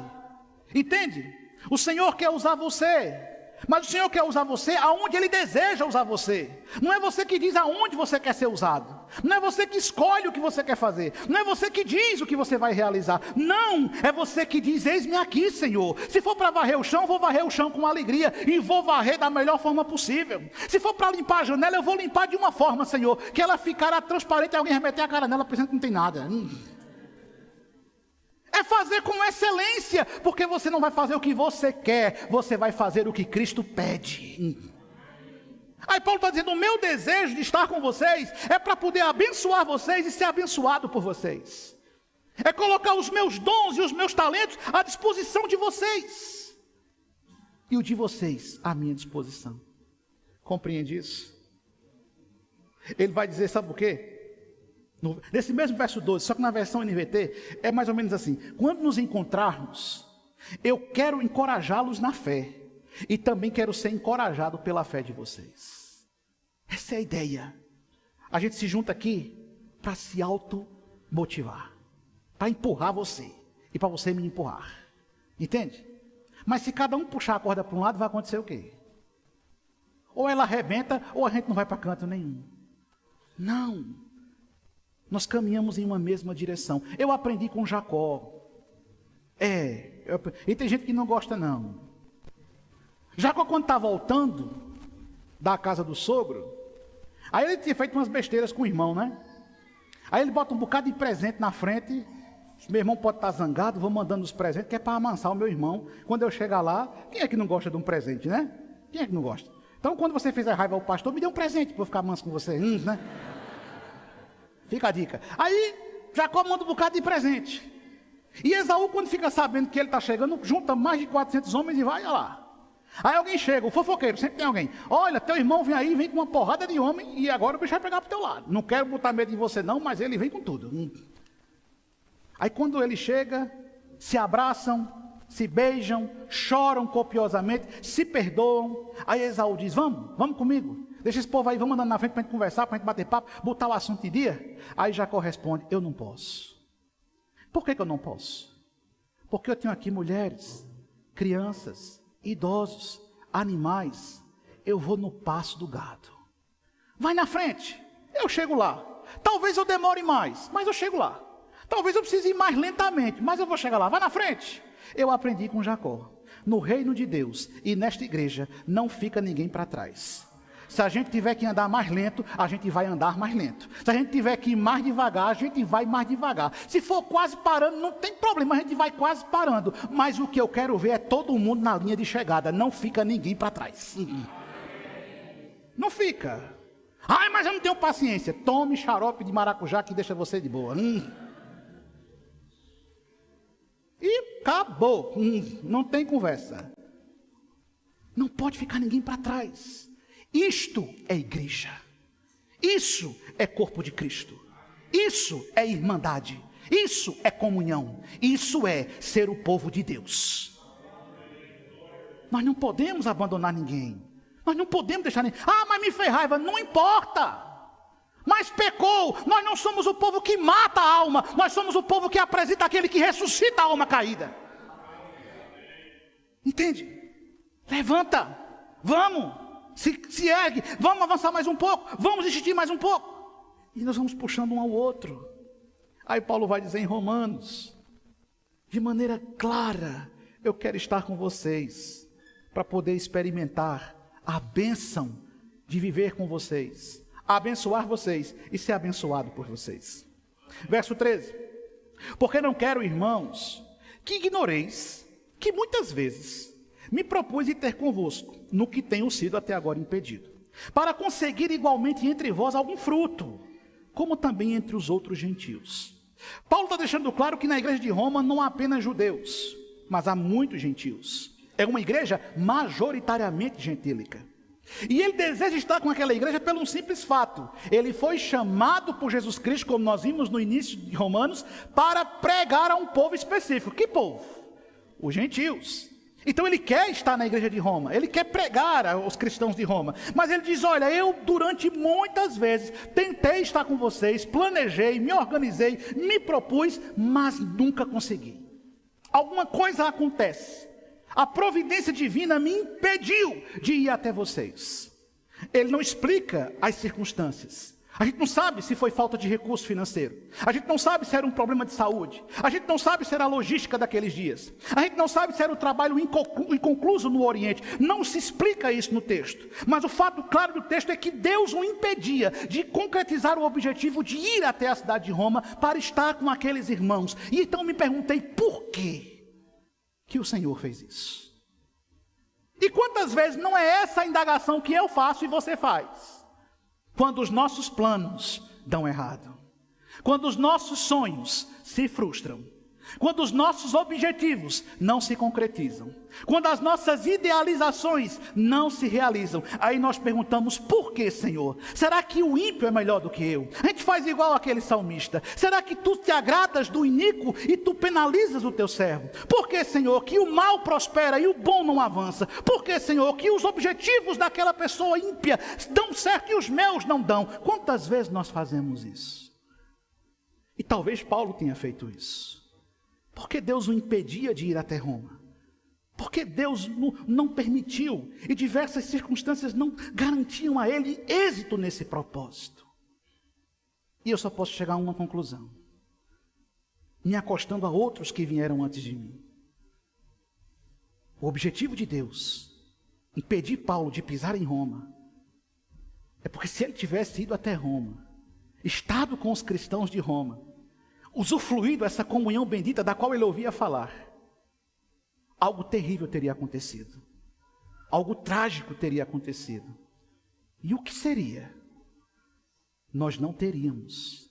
Entende? O Senhor quer usar você, mas o Senhor quer usar você aonde Ele deseja usar você. Não é você que diz aonde você quer ser usado. Não é você que escolhe o que você quer fazer. Não é você que diz o que você vai realizar. Não, é você que diz: eis-me aqui, Senhor. Se for para varrer o chão, vou varrer o chão com alegria, e vou varrer da melhor forma possível. Se for para limpar a janela, eu vou limpar de uma forma, Senhor, que ela ficará transparente e alguém remeter a cara nela, pensando que não tem nada. É fazer com excelência, porque você não vai fazer o que você quer, você vai fazer o que Cristo pede. Aí Paulo está dizendo: o meu desejo de estar com vocês é para poder abençoar vocês e ser abençoado por vocês. É colocar os meus dons e os meus talentos à disposição de vocês, e o de vocês à minha disposição. Compreende isso? Ele vai dizer, sabe por quê? Nesse mesmo verso 12, só que na versão NVT, é mais ou menos assim: quando nos encontrarmos, eu quero encorajá-los na fé, e também quero ser encorajado pela fé de vocês. Essa é a ideia. A gente se junta aqui para se automotivar, para empurrar você, e para você me empurrar. Entende? Mas se cada um puxar a corda para um lado, vai acontecer o quê? Ou ela arrebenta, ou a gente não vai para canto nenhum. Não. Nós caminhamos em uma mesma direção. Eu aprendi com Jacó. E tem gente que não gosta não. Jacó, quando está voltando da casa do sogro, aí ele tinha feito umas besteiras com o irmão, né? Aí ele bota um bocado de presente na frente. Meu irmão pode estar zangado, vou mandando os presentes, que é para amansar o meu irmão. Quando eu chegar lá, quem é que não gosta de um presente, né? Quem é que não gosta? Então, quando você fizer raiva ao pastor, me dê um presente para eu ficar manso com você, né? Fica a dica. Aí Jacó manda um bocado de presente. E Esaú, quando fica sabendo que ele está chegando, junta mais de 400 homens e vai lá. Aí alguém chega, o fofoqueiro, sempre tem alguém: olha, teu irmão vem aí, vem com uma porrada de homem, e agora o bicho vai pegar para o teu lado. Não quero botar medo em você não, mas ele vem com tudo. Aí quando ele chega, se abraçam, se beijam, choram copiosamente, se perdoam. Aí Esaú diz: vamos comigo. Deixa esse povo aí, vamos andando na frente para a gente conversar, para a gente bater papo, botar o assunto em dia. Aí Jacó responde: eu não posso. Por que eu não posso? Porque eu tenho aqui mulheres, crianças, idosos, animais. Eu vou no pasto do gado. Vai na frente, eu chego lá. Talvez eu demore mais, mas eu chego lá. Talvez eu precise ir mais lentamente, mas eu vou chegar lá. Vai na frente. Eu aprendi com Jacó. No reino de Deus e nesta igreja não fica ninguém para trás. Se a gente tiver que andar mais lento, a gente vai andar mais lento. Se a gente tiver que ir mais devagar, a gente vai mais devagar. Se for quase parando, não tem problema, a gente vai quase parando. Mas o que eu quero ver é todo mundo na linha de chegada. Não fica ninguém para trás. Não fica. Ai, mas eu não tenho paciência. Tome xarope de maracujá que deixa você de boa. E acabou. Não tem conversa. Não pode ficar ninguém para trás. Isto é igreja. Isso é corpo de Cristo. Isso é irmandade. Isso é comunhão. Isso é ser o povo de Deus. Nós não podemos abandonar ninguém. Nós não podemos deixar ninguém. Ah, mas me fez raiva. Não importa. Mas pecou. Nós não somos o povo que mata a alma. Nós somos o povo que apresenta aquele que ressuscita a alma caída. Entende? Levanta. Vamos. Se ergue. Vamos avançar mais um pouco. Vamos insistir mais um pouco. E nós vamos puxando um ao outro. Aí Paulo vai dizer em Romanos, de maneira clara, eu quero estar com vocês, para poder experimentar a bênção de viver com vocês, abençoar vocês e ser abençoado por vocês. Verso 13, porque não quero, irmãos, que ignoreis, que muitas vezes me propus ir ter convosco, no que tenho sido até agora impedido, para conseguir igualmente entre vós algum fruto, como também entre os outros gentios. Paulo está deixando claro que na igreja de Roma não há apenas judeus, mas há muitos gentios. É uma igreja majoritariamente gentílica. E ele deseja estar com aquela igreja pelo um simples fato. Ele foi chamado por Jesus Cristo, como nós vimos no início de Romanos, para pregar a um povo específico. Que povo? Os gentios. Então ele quer estar na igreja de Roma, ele quer pregar aos cristãos de Roma, mas ele diz, olha, eu durante muitas vezes tentei estar com vocês, planejei, me organizei, me propus, mas nunca consegui. Alguma coisa acontece, a providência divina me impediu de ir até vocês. Ele não explica as circunstâncias. A gente não sabe se foi falta de recurso financeiro. A gente não sabe se era um problema de saúde. A gente não sabe se era a logística daqueles dias. A gente não sabe se era o trabalho inconcluso no Oriente. Não se explica isso no texto. Mas o fato claro do texto é que Deus o impedia de concretizar o objetivo de ir até a cidade de Roma para estar com aqueles irmãos. E então me perguntei por quê que o Senhor fez isso. E quantas vezes não é essa a indagação que eu faço e você faz? Quando os nossos planos dão errado, quando os nossos sonhos se frustram, quando os nossos objetivos não se concretizam, quando as nossas idealizações não se realizam, aí nós perguntamos, por que, Senhor? Será que o ímpio é melhor do que eu? A gente faz igual aquele salmista. Será que tu te agradas do iníquo e tu penalizas o teu servo? Por que, Senhor, que o mal prospera e o bom não avança? Por que, Senhor, que os objetivos daquela pessoa ímpia dão certo e os meus não dão? Quantas vezes nós fazemos isso? E talvez Paulo tenha feito isso. Porque Deus o impedia de ir até Roma? Porque Deus não permitiu e diversas circunstâncias não garantiam a ele êxito nesse propósito. E eu só posso chegar a uma conclusão, me acostando a outros que vieram antes de mim. O objetivo de Deus, impedir Paulo de pisar em Roma, é porque se ele tivesse ido até Roma, estado com os cristãos de Roma, usufruído essa comunhão bendita da qual ele ouvia falar, algo terrível teria acontecido. Algo trágico teria acontecido. E o que seria? Nós não teríamos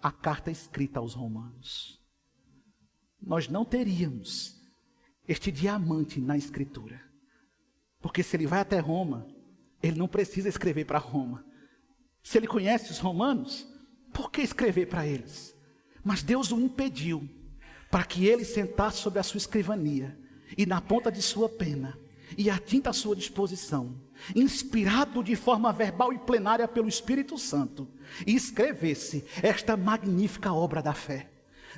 a carta escrita aos romanos. Nós não teríamos este diamante na escritura. Porque se ele vai até Roma, ele não precisa escrever para Roma. Se ele conhece os romanos, por que escrever para eles? Mas Deus o impediu para que ele sentasse sobre a sua escrivania e na ponta de sua pena e a tinta à sua disposição, inspirado de forma verbal e plenária pelo Espírito Santo, e escrevesse esta magnífica obra da fé.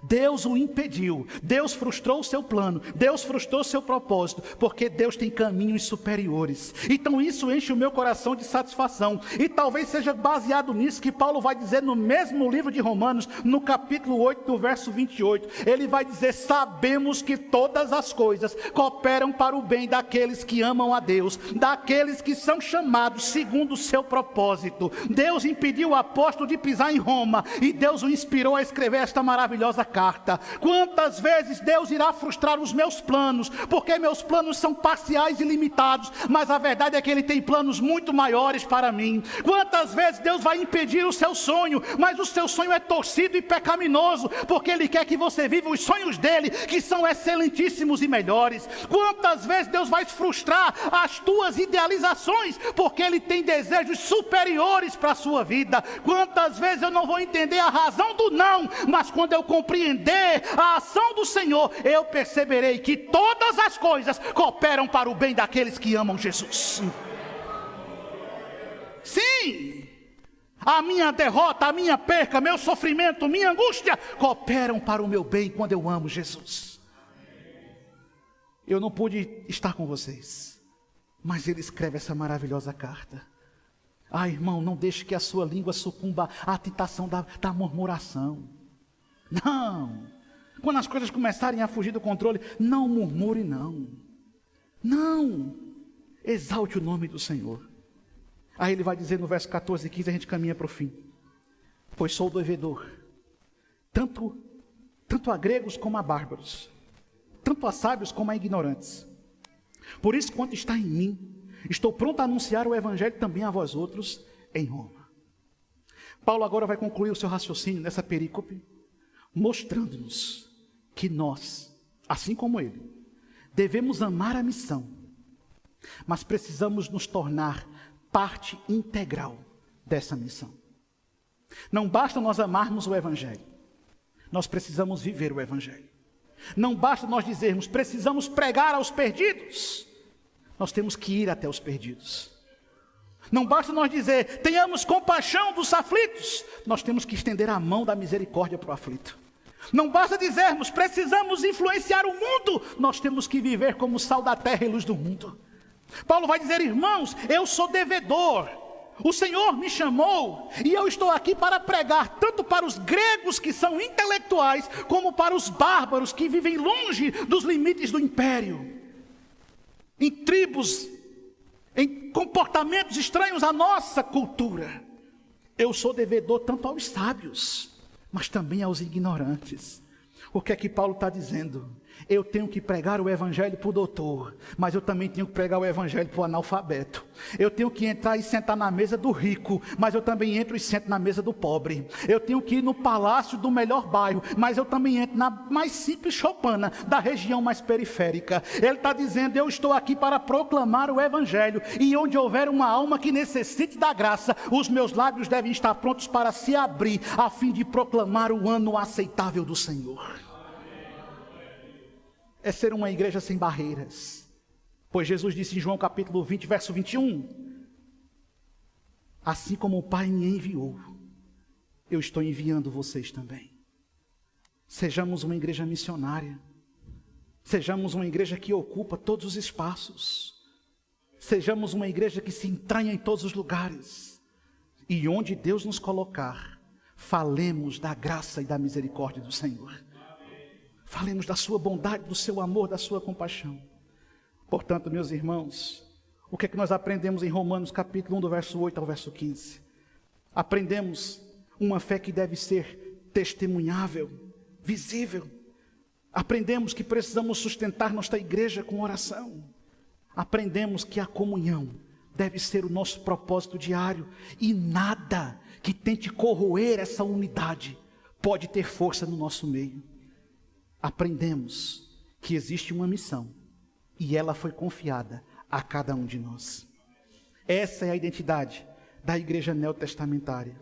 Deus o impediu, Deus frustrou o seu plano, Deus frustrou o seu propósito, porque Deus tem caminhos superiores. Então isso enche o meu coração de satisfação, e talvez seja baseado nisso que Paulo vai dizer no mesmo livro de Romanos, no capítulo 8, do verso 28, ele vai dizer, sabemos que todas as coisas cooperam para o bem daqueles que amam a Deus, daqueles que são chamados segundo o seu propósito. Deus impediu o apóstolo de pisar em Roma, e Deus o inspirou a escrever esta maravilhosa carta. Quantas vezes Deus irá frustrar os meus planos, porque meus planos são parciais e limitados, mas a verdade é que Ele tem planos muito maiores para mim. Quantas vezes Deus vai impedir o seu sonho, mas o seu sonho é torcido e pecaminoso, porque Ele quer que você viva os sonhos dEle, que são excelentíssimos e melhores. Quantas vezes Deus vai frustrar as tuas idealizações, porque Ele tem desejos superiores para a sua vida. Quantas vezes eu não vou entender a razão do não, mas quando eu compreendo compreender a ação do Senhor, eu perceberei que todas as coisas cooperam para o bem daqueles que amam Jesus. Sim, a minha derrota, a minha perca, meu sofrimento, minha angústia cooperam para o meu bem quando eu amo Jesus. Eu não pude estar com vocês, mas ele escreve essa maravilhosa carta. Ah, irmão, não deixe que a sua língua sucumba à tentação da murmuração. Não. Quando as coisas começarem a fugir do controle, não murmure, não. Não. Exalte o nome do Senhor. Aí ele vai dizer no verso 14 e 15, a gente caminha para o fim. Pois sou devedor, tanto a gregos como a bárbaros, tanto a sábios como a ignorantes. Por isso, quanto está em mim, estou pronto a anunciar o evangelho também a vós outros em Roma. Paulo agora vai concluir o seu raciocínio nessa perícope, mostrando-nos que nós, assim como ele, devemos amar a missão, mas precisamos nos tornar parte integral dessa missão. Não basta nós amarmos o evangelho, nós precisamos viver o evangelho. Não basta nós dizermos, precisamos pregar aos perdidos, nós temos que ir até os perdidos. Não basta nós dizer, tenhamos compaixão dos aflitos, nós temos que estender a mão da misericórdia para o aflito. Não basta dizermos, precisamos influenciar o mundo, nós temos que viver como sal da terra e luz do mundo. Paulo vai dizer, irmãos, eu sou devedor, o Senhor me chamou e eu estou aqui para pregar tanto para os gregos que são intelectuais, como para os bárbaros que vivem longe dos limites do império, em tribos, em comportamentos estranhos à nossa cultura. Eu sou devedor tanto aos sábios, mas também aos ignorantes. O que é que Paulo está dizendo? Eu tenho que pregar o evangelho para o doutor, mas eu também tenho que pregar o evangelho para o analfabeto. Eu tenho que entrar e sentar na mesa do rico, mas eu também entro e sento na mesa do pobre. Eu tenho que ir no palácio do melhor bairro, mas eu também entro na mais simples choupana da região mais periférica. Ele está dizendo, eu estou aqui para proclamar o evangelho, e onde houver uma alma que necessite da graça, os meus lábios devem estar prontos para se abrir, a fim de proclamar o ano aceitável do Senhor. É ser uma igreja sem barreiras, pois Jesus disse em João capítulo 20, verso 21, assim como o Pai me enviou, eu estou enviando vocês também. Sejamos uma igreja missionária, sejamos uma igreja que ocupa todos os espaços, sejamos uma igreja que se entranha em todos os lugares, e onde Deus nos colocar, falemos da graça e da misericórdia do Senhor. Falemos da sua bondade, do seu amor, da sua compaixão. Portanto, meus irmãos, o que é que nós aprendemos em Romanos capítulo 1, do verso 8 ao verso 15? Aprendemos uma fé que deve ser testemunhável, visível. Aprendemos que precisamos sustentar nossa igreja com oração. Aprendemos que a comunhão deve ser o nosso propósito diário, e nada que tente corroer essa unidade pode ter força no nosso meio. Aprendemos que existe uma missão e ela foi confiada a cada um de nós. Essa é a identidade da igreja neotestamentária,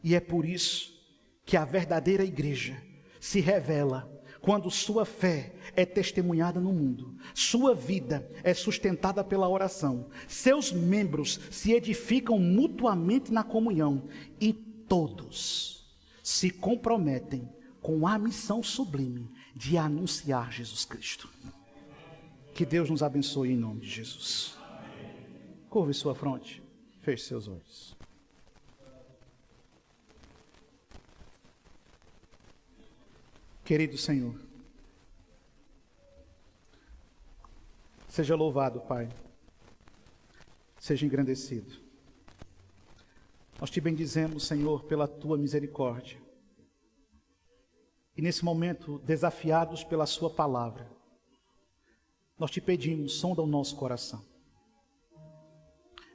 e é por isso que a verdadeira igreja se revela quando sua fé é testemunhada no mundo, sua vida é sustentada pela oração, seus membros se edificam mutuamente na comunhão e todos se comprometem com a missão sublime de anunciar Jesus Cristo. Que Deus nos abençoe em nome de Jesus. Curve sua fronte, feche seus olhos. Querido Senhor, seja louvado, Pai, seja engrandecido. Nós te bendizemos, Senhor, pela tua misericórdia. E nesse momento, desafiados pela sua palavra, nós te pedimos, sonda o nosso coração.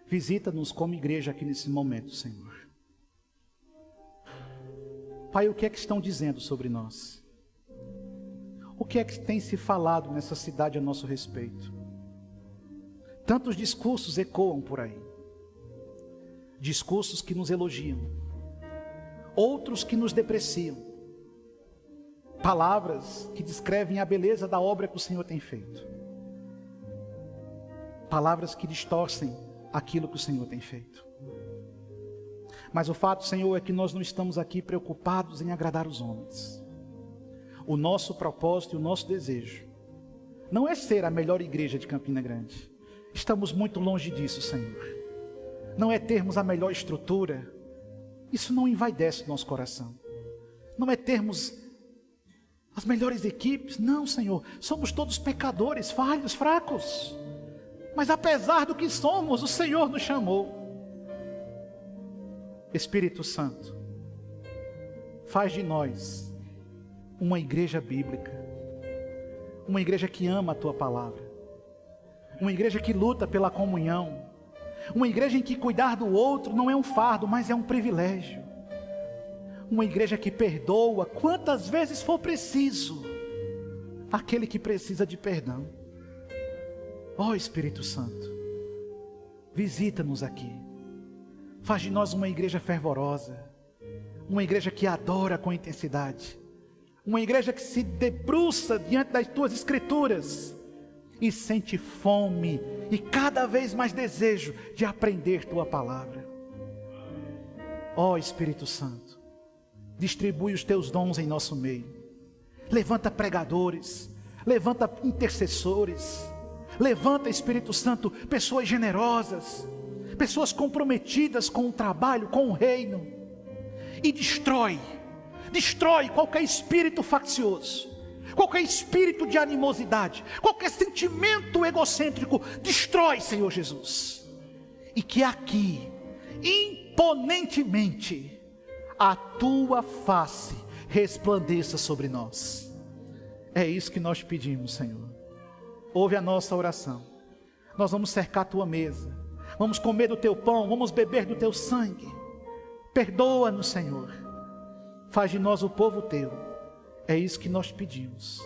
Visita-nos como igreja aqui nesse momento, Senhor. Pai, o que é que estão dizendo sobre nós? O que é que tem se falado nessa cidade a nosso respeito? Tantos discursos ecoam por aí. Discursos que nos elogiam, outros que nos depreciam. palavras que descrevem a beleza da obra que o Senhor tem feito. Palavras que distorcem aquilo que o Senhor tem feito. Mas o fato, Senhor, é que nós não estamos aqui preocupados em agradar os homens. O nosso propósito e o nosso desejo não é ser a melhor igreja de Campina Grande. Estamos muito longe disso, Senhor. Não é termos a melhor estrutura. Isso não envaidece o nosso coração. Não é termos as melhores equipes. Não, Senhor. Somos todos pecadores, falhos, fracos. Mas apesar do que somos, o Senhor nos chamou. Espírito Santo, faz de nós uma igreja bíblica. Uma igreja que ama a Tua palavra. Uma igreja que luta pela comunhão. Uma igreja em que cuidar do outro não é um fardo, mas é um privilégio. Uma igreja que perdoa quantas vezes for preciso aquele que precisa de perdão. Ó Espírito Santo, visita-nos aqui. Faz de nós uma igreja fervorosa. Uma igreja que adora com intensidade. Uma igreja que se debruça diante das Tuas Escrituras e sente fome e cada vez mais desejo de aprender Tua palavra. Ó Espírito Santo, distribui os Teus dons em nosso meio. Levanta pregadores, levanta intercessores, levanta, Espírito Santo, pessoas generosas, pessoas comprometidas com o trabalho, com o reino, e destrói qualquer espírito faccioso, qualquer espírito de animosidade, qualquer sentimento egocêntrico. Destrói, Senhor Jesus, e que aqui, imponentemente, a Tua face resplandeça sobre nós. É isso que nós pedimos, Senhor. Ouve a nossa oração. Nós vamos cercar a Tua mesa, vamos comer do Teu pão, vamos beber do Teu sangue. Perdoa-nos, Senhor. Faz de nós o povo Teu. É isso que nós pedimos,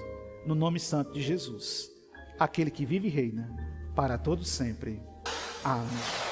no nome santo de Jesus, aquele que vive e reina para todos sempre. Amém.